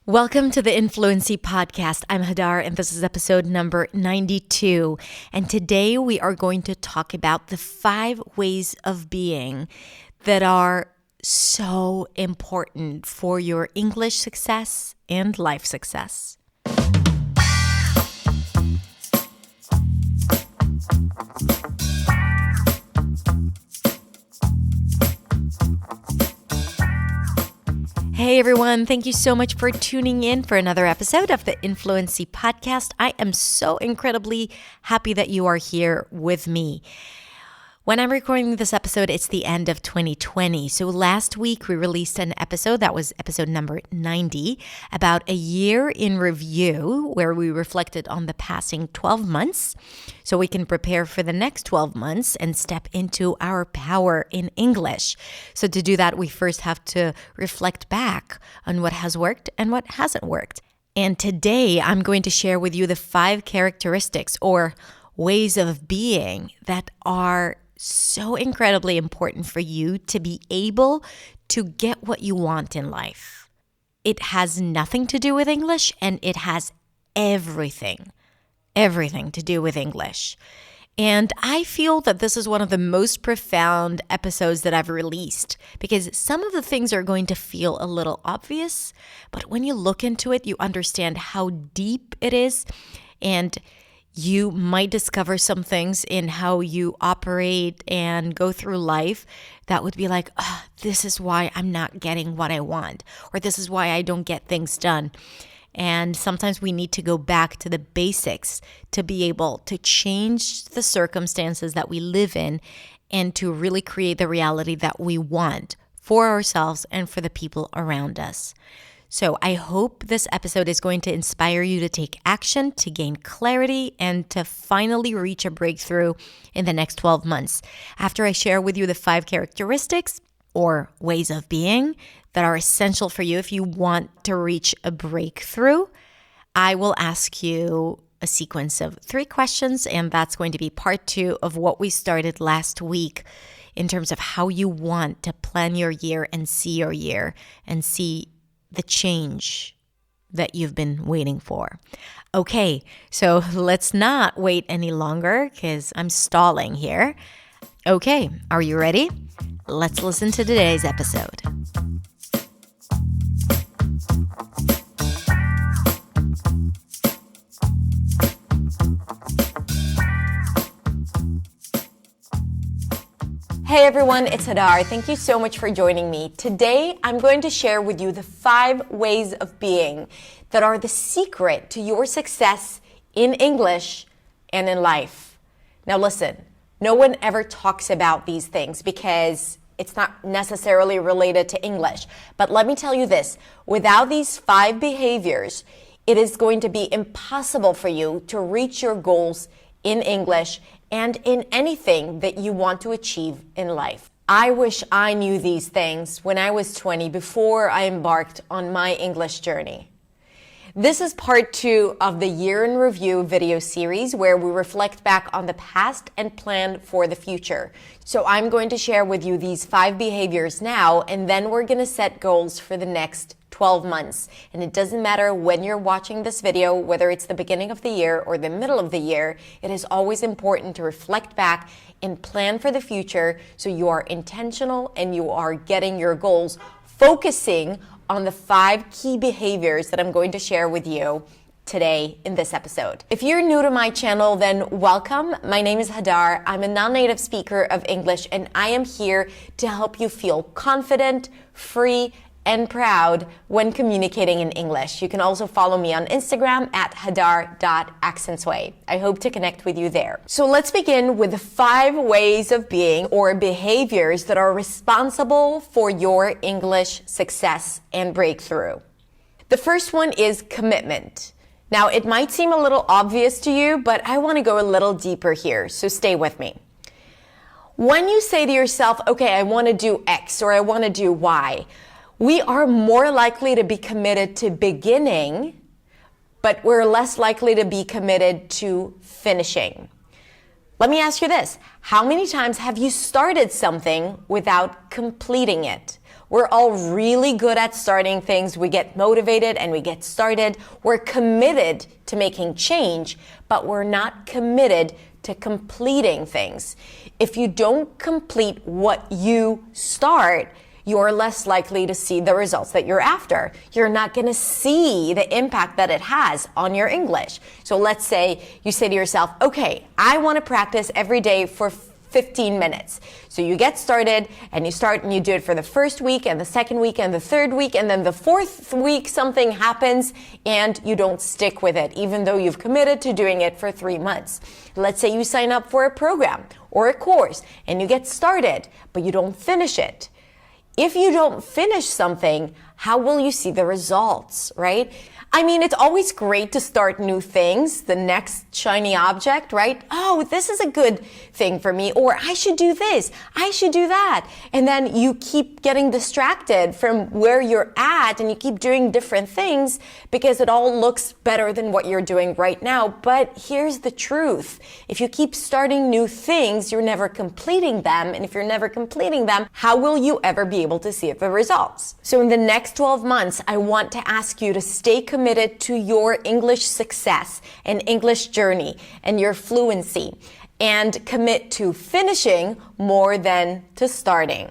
Welcome to the Influency Podcast. I'm Hadar, and this is episode number 92. And today we are going to talk about the 5 ways of being that are so important for your English success and life success. Hey everyone, thank you so much for tuning in for another episode of the Influency Podcast. I am so incredibly happy that you are here with me. When I'm recording this episode, it's the end of 2020. So last week we released an episode, that was episode number 90, about a year in review where we reflected on the passing 12 months so we can prepare for the next 12 months and step into our power in English. So to do that, we first have to reflect back on what has worked and what hasn't worked. And today I'm going to share with you the 5 characteristics or ways of being that are so incredibly important for you to be able to get what you want in life. It has nothing to do with English, and it has everything to do with English. And I feel that this is one of the most profound episodes that I've released because some of the things are going to feel a little obvious, but when you look into it, you understand how deep it is, and you might discover some things in how you operate and go through life that would be like, this is why I'm not getting what I want, or this is why I don't get things done. And sometimes we need to go back to the basics to be able to change the circumstances that we live in and to really create the reality that we want for ourselves and for the people around us. So I hope this episode is going to inspire you to take action, to gain clarity, and to finally reach a breakthrough in the next 12 months. After I share with you the 5 characteristics or ways of being that are essential for you if you want to reach a breakthrough, I will ask you a sequence of 3 questions, and that's going to be part 2 of what we started last week in terms of how you want to plan your year and see your year and see the change that you've been waiting for. Okay, so let's not wait any longer because I'm stalling here. Okay, are you ready? Let's listen to today's episode. Hey everyone, it's Hadar. Thank you so much for joining me. Today, I'm going to share with you the 5 ways of being that are the secret to your success in English and in life. Now listen, no one ever talks about these things because it's not necessarily related to English. But let me tell you this, without these 5 behaviors, it is going to be impossible for you to reach your goals in English and in anything that you want to achieve in life. I wish I knew these things when I was 20 before I embarked on my English journey. This is part 2 of the Year in Review video series where we reflect back on the past and plan for the future. So I'm going to share with you these 5 behaviors now, and then we're going to set goals for the next 12 months. And it doesn't matter when you're watching this video, whether it's the beginning of the year or the middle of the year, it is always important to reflect back and plan for the future so you are intentional and you are getting your goals, focusing on the 5 key behaviors that I'm going to share with you today in this episode. If you're new to my channel, then welcome. My name is Hadar. I'm a non-native speaker of English, and I am here to help you feel confident, free, and proud when communicating in English. You can also follow me on Instagram at hadar.accentsway. I hope to connect with you there. So let's begin with the 5 ways of being or behaviors that are responsible for your English success and breakthrough. The first one is commitment. Now, it might seem a little obvious to you, but I want to go a little deeper here, so stay with me. When you say to yourself, okay, I want to do X or I want to do Y, we are more likely to be committed to beginning, but we're less likely to be committed to finishing. Let me ask you this. How many times have you started something without completing it? We're all really good at starting things. We get motivated and we get started. We're committed to making change, but we're not committed to completing things. If you don't complete what you start, you're less likely to see the results that you're after. You're not going to see the impact that it has on your English. So let's say you say to yourself, okay, I want to practice every day for 15 minutes. So you get started and you start and you do it for the first week and the second week and the third week, and then the fourth week something happens and you don't stick with it, even though you've committed to doing it for 3 months. Let's say you sign up for a program or a course and you get started, but you don't finish it. If you don't finish something, how will you see the results, right? I mean, it's always great to start new things, the next shiny object, right? Oh, this is a good thing for me, or I should do this, I should do that. And then you keep getting distracted from where you're at and you keep doing different things because it all looks better than what you're doing right now. But here's the truth. If you keep starting new things, you're never completing them. And if you're never completing them, how will you ever be able to see the results? So in the next 12 months, I want to ask you to stay committed to your English success and English journey and your fluency, and commit to finishing more than to starting.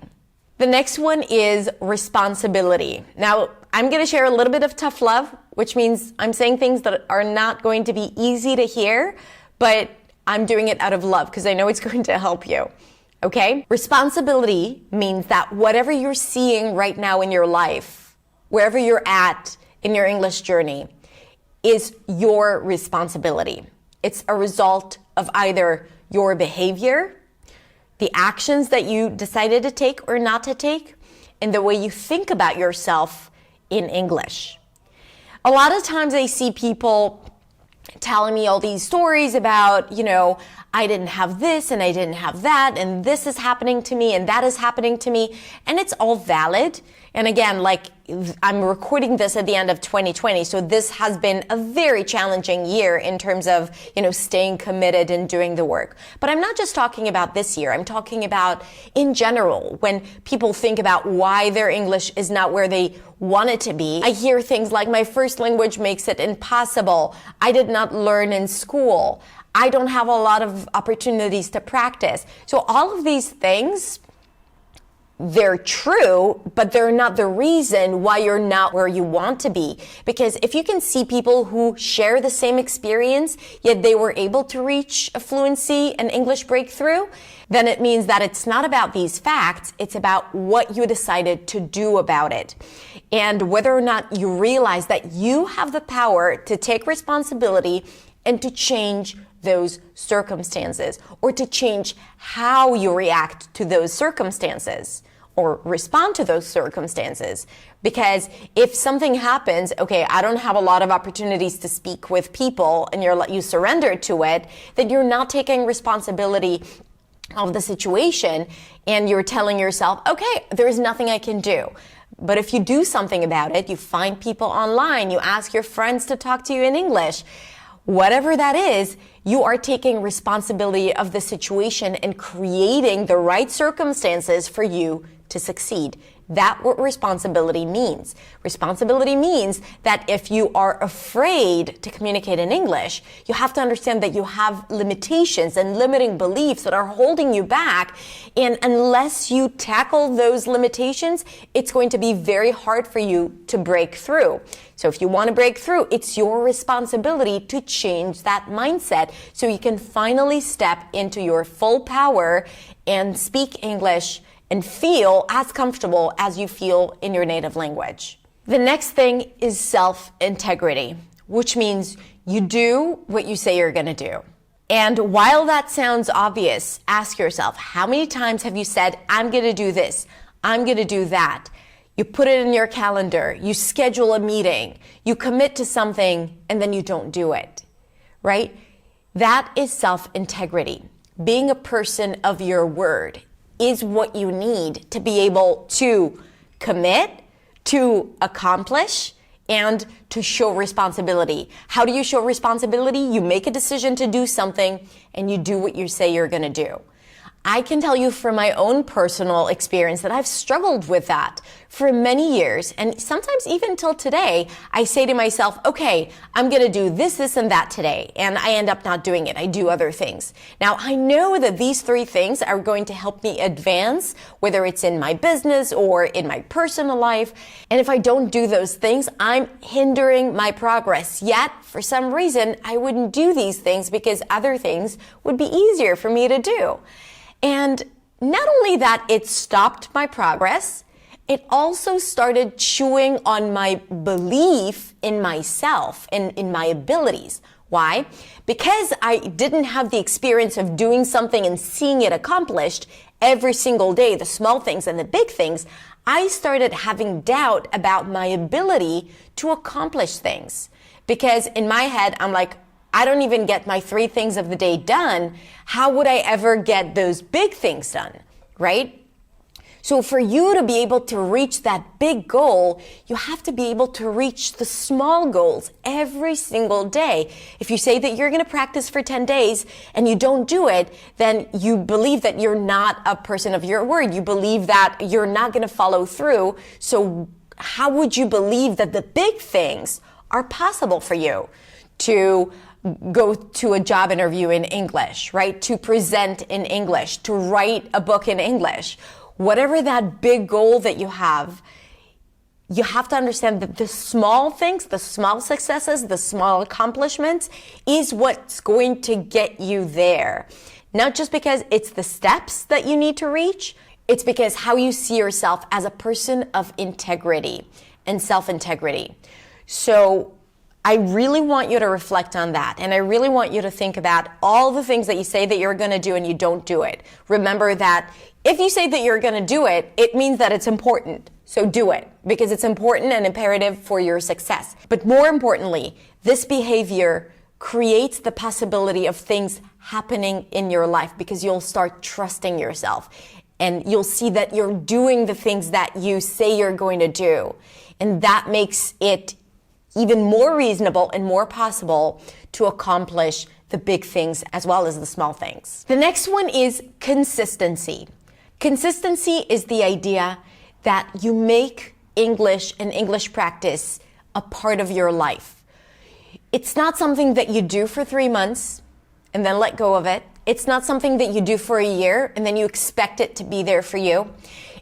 The next one is responsibility. Now, I'm going to share a little bit of tough love, which means I'm saying things that are not going to be easy to hear, but I'm doing it out of love because I know it's going to help you. Okay? Responsibility means that whatever you're seeing right now in your life, wherever you're at in your English journey, is your responsibility. It's a result of either your behavior, the actions that you decided to take or not to take, and the way you think about yourself in English. A lot of times I see people telling me all these stories about, I didn't have this and I didn't have that, and this is happening to me and that is happening to me, and it's all valid. And again, I'm recording this at the end of 2020, so this has been a very challenging year in terms of, staying committed and doing the work. But I'm not just talking about this year. I'm talking about in general, when people think about why their English is not where they want it to be. I hear things like, my first language makes it impossible. I did not learn in school. I don't have a lot of opportunities to practice. So all of these things, they're true, but they're not the reason why you're not where you want to be. Because if you can see people who share the same experience, yet they were able to reach a fluency and English breakthrough, then it means that it's not about these facts, it's about what you decided to do about it. And whether or not you realize that you have the power to take responsibility and to change those circumstances, or to change how you react to those circumstances or respond to those circumstances. Because if something happens, okay, I don't have a lot of opportunities to speak with people, and you surrender to it, then you're not taking responsibility of the situation, and you're telling yourself, okay, there's nothing I can do. But if you do something about it, you find people online, you ask your friends to talk to you in English, whatever that is, you are taking responsibility of the situation and creating the right circumstances for you to succeed. That's what responsibility means. Responsibility means that if you are afraid to communicate in English, you have to understand that you have limitations and limiting beliefs that are holding you back. And unless you tackle those limitations, it's going to be very hard for you to break through. So if you want to break through, it's your responsibility to change that mindset so you can finally step into your full power and speak English and feel as comfortable as you feel in your native language. The next thing is self-integrity, which means you do what you say you're going to do. And while that sounds obvious, ask yourself, how many times have you said, I'm going to do this, I'm going to do that? You put it in your calendar, you schedule a meeting, you commit to something, and then you don't do it, right? That is self-integrity. Being a person of your word is what you need to be able to commit, to accomplish, and to show responsibility. How do you show responsibility? You make a decision to do something and you do what you say you're going to do. I can tell you from my own personal experience that I've struggled with that for many years. And sometimes even till today, I say to myself, okay, I'm going to do this, and that today. And I end up not doing it. I do other things. Now, I know that these three things are going to help me advance, whether it's in my business or in my personal life. And if I don't do those things, I'm hindering my progress. Yet, for some reason, I wouldn't do these things because other things would be easier for me to do. And not only that it stopped my progress, it also started chewing on my belief in myself and in my abilities. Why? Because I didn't have the experience of doing something and seeing it accomplished every single day, the small things and the big things, I started having doubt about my ability to accomplish things. Because in my head, I'm like, I don't even get my 3 things of the day done. How would I ever get those big things done, right? So for you to be able to reach that big goal, you have to be able to reach the small goals every single day. If you say that you're going to practice for 10 days and you don't do it, then you believe that you're not a person of your word. You believe that you're not going to follow through. So how would you believe that the big things are possible for you? To go to a job interview in English, right? To present in English, to write a book in English. Whatever that big goal that you have to understand that the small things, the small successes, the small accomplishments is what's going to get you there. Not just because it's the steps that you need to reach, it's because how you see yourself as a person of integrity and self-integrity. So I really want you to reflect on that. And I really want you to think about all the things that you say that you're going to do and you don't do it. Remember that if you say that you're going to do it, it means that it's important. So do it because it's important and imperative for your success. But more importantly, this behavior creates the possibility of things happening in your life because you'll start trusting yourself and you'll see that you're doing the things that you say you're going to do. And that makes it even more reasonable and more possible to accomplish the big things as well as the small things. The next one is consistency. Consistency is the idea that you make English and English practice a part of your life. It's not something that you do for 3 months and then let go of it. It's not something that you do for a year and then you expect it to be there for you.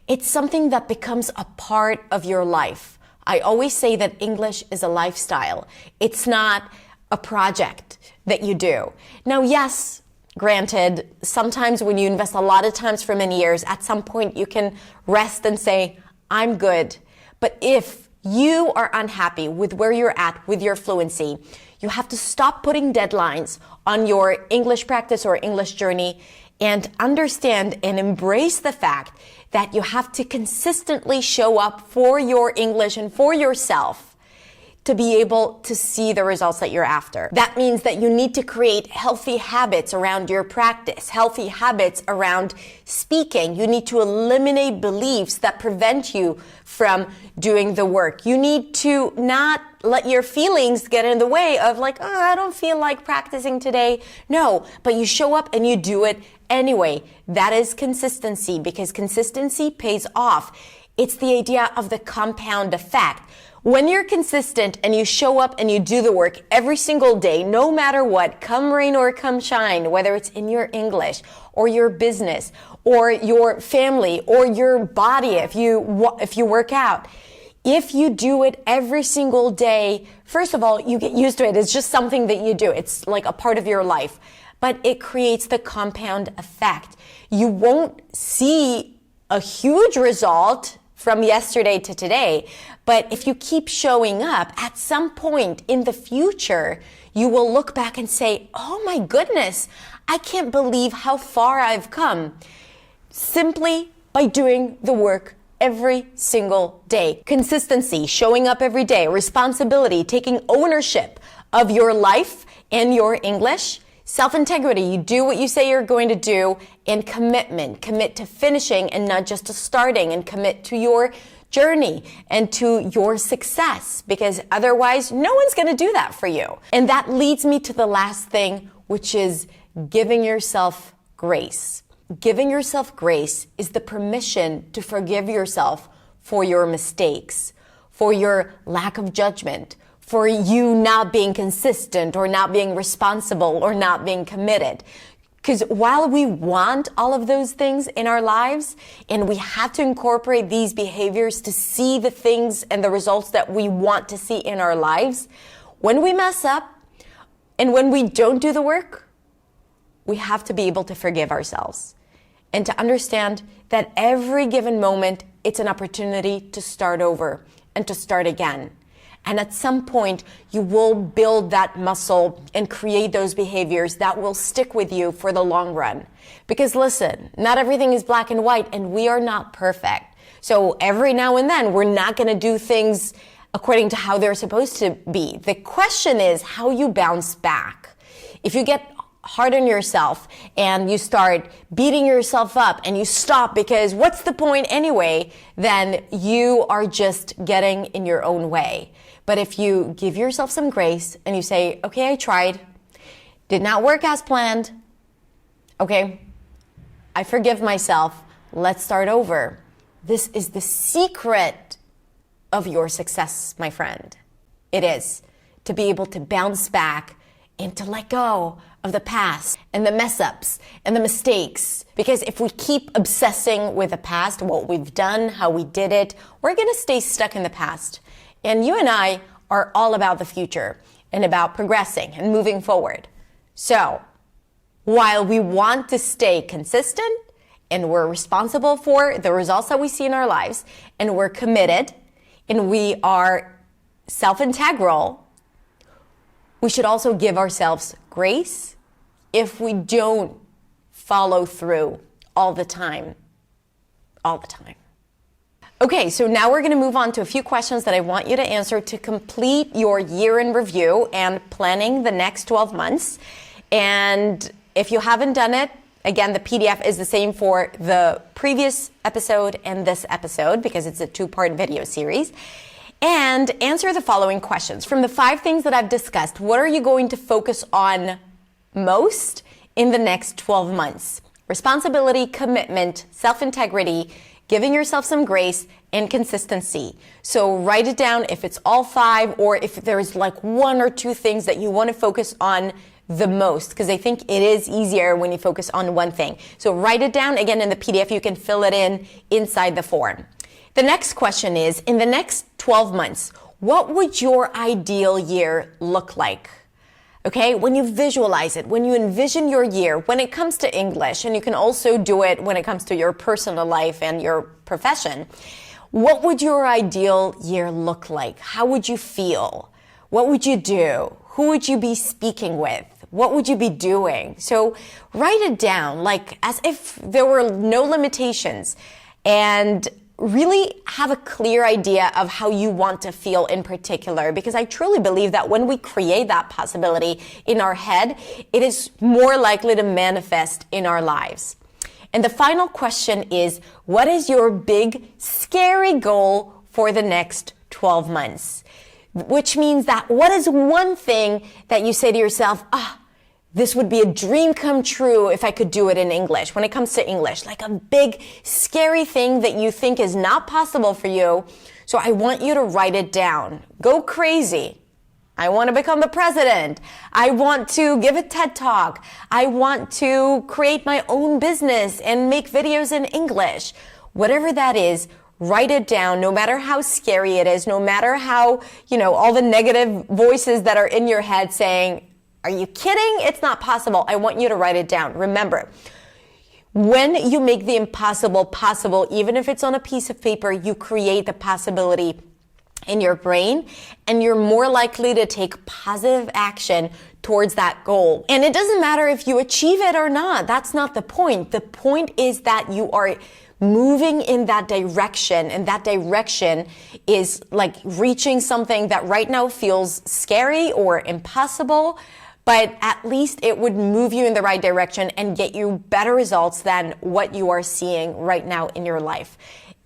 It's something that becomes a part of your life. I always say that English is a lifestyle. It's not a project that you do. Now, yes, granted, sometimes when you invest a lot of times for many years, at some point you can rest and say, I'm good. But if you are unhappy with where you're at with your fluency, you have to stop putting deadlines on your English practice or English journey and understand and embrace the fact that you have to consistently show up for your English and for yourself to be able to see the results that you're after. That means that you need to create healthy habits around your practice, healthy habits around speaking. You need to eliminate beliefs that prevent you from doing the work. You need to not let your feelings get in the way of like, oh, I don't feel like practicing today. No, but you show up and you do it anyway. That is consistency because consistency pays off. It's the idea of the compound effect. When you're consistent and you show up and you do the work every single day, no matter what, come rain or come shine, whether it's in your English or your business or your family or your body, if you work out, if you do it every single day, first of all, you get used to it. It's just something that you do. It's like a part of your life. But it creates the compound effect. You won't see a huge result from yesterday to today, but if you keep showing up, at some point in the future, you will look back and say, oh my goodness, I can't believe how far I've come simply by doing the work every single day. Consistency, showing up every day, responsibility, taking ownership of your life and your English. Self-integrity, you do what you say you're going to do, and commitment. Commit to finishing and not just to starting, and commit to your journey and to your success, because otherwise no one's going to do that for you. And that leads me to the last thing, which is giving yourself grace. giving yourself grace is the permission to forgive yourself for your mistakes, for your lack of judgment, for you not being consistent or not being responsible or not being committed. Because while we want all of those things in our lives, and we have to incorporate these behaviors to see the things and the results that we want to see in our lives, when we mess up and when we don't do the work, we have to be able to forgive ourselves and to understand that every given moment, it's an opportunity to start over and to start again. And at some point, you will build that muscle and create those behaviors that will stick with you for the long run. Because listen, not everything is black and white, and we are not perfect. So every now and then, we're not going to do things according to how they're supposed to be. The question is how you bounce back. If you get hard on yourself and you start beating yourself up and you stop because what's the point anyway, then you are just getting in your own way. But if you give yourself some grace and you say, okay, I tried, did not work as planned. Okay, I forgive myself. Let's start over. This is the secret of your success, my friend. It is to be able to bounce back and to let go of the past and the mess ups and the mistakes. Because if we keep obsessing with the past, what we've done, how we did it, we're going to stay stuck in the past. And you and I are all about the future and about progressing and moving forward. So while we want to stay consistent and we're responsible for the results that we see in our lives and we're committed and we are self-integral, we should also give ourselves grace if we don't follow through all the time. All the time. Okay, so now we're going to move on to a few questions that I want you to answer to complete your year in review and planning the next 12 months. And if you haven't done it, again, the PDF is the same for the previous episode and this episode because it's a two-part video series. And answer the following questions. From the 5 things that I've discussed, what are you going to focus on most in the next 12 months? Responsibility, commitment, self-integrity, giving yourself some grace, and consistency. So write it down if it's all 5 or if there's like 1 or 2 things that you want to focus on the most, because I think it is easier when you focus on one thing. So write it down. Again, in the PDF, you can fill it in inside the form. The next question is, in the next 12 months, what would your ideal year look like? Okay, when you visualize it, when you envision your year, when it comes to English, and you can also do it when it comes to your personal life and your profession, what would your ideal year look like? How would you feel? What would you do? Who would you be speaking with? What would you be doing? So write it down like as if there were no limitations and really have a clear idea of how you want to feel in particular, because I truly believe that when we create that possibility in our head, it is more likely to manifest in our lives. And the final question is, what is your big, scary goal for the next 12 months? Which means that what is one thing that you say to yourself, this would be a dream come true if I could do it in English, when it comes to English, like a big, scary thing that you think is not possible for you. So I want you to write it down. Go crazy. I want to become the president. I want to give a TED Talk. I want to create my own business and make videos in English. Whatever that is, write it down, no matter how scary it is, no matter how, all the negative voices that are in your head saying, are you kidding? It's not possible. I want you to write it down. Remember, when you make the impossible possible, even if it's on a piece of paper, you create the possibility in your brain, and you're more likely to take positive action towards that goal. And it doesn't matter if you achieve it or not. That's not the point. The point is that you are moving in that direction, and that direction is like reaching something that right now feels scary or impossible, but at least it would move you in the right direction and get you better results than what you are seeing right now in your life.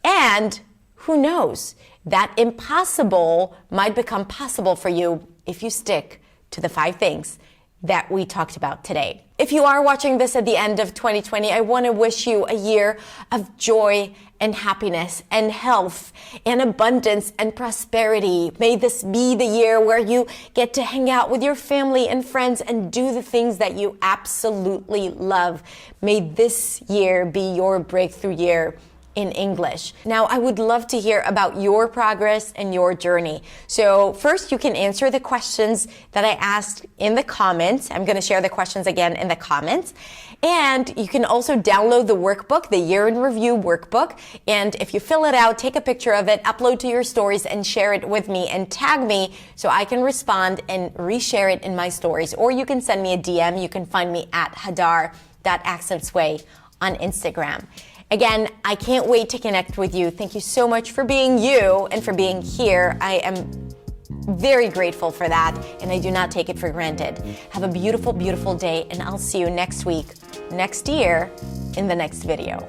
And who knows, that impossible might become possible for you if you stick to the 5 things that we talked about today. If you are watching this at the end of 2020, I want to wish you a year of joy and happiness and health and abundance and prosperity. May this be the year where you get to hang out with your family and friends and do the things that you absolutely love. May this year be your breakthrough year in English. Now, I would love to hear about your progress and your journey. So first, you can answer the questions that I asked in the comments. I'm going to share the questions again in the comments. And you can also download the workbook, the Year in Review workbook. And if you fill it out, take a picture of it, upload to your stories, and share it with me and tag me so I can respond and reshare it in my stories. Or you can send me a DM. You can find me at hadar.accentsway on Instagram. Again, I can't wait to connect with you. Thank you so much for being you and for being here. I am very grateful for that, and I do not take it for granted. Have a beautiful, beautiful day, and I'll see you next week, next year, in the next video.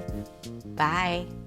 Bye.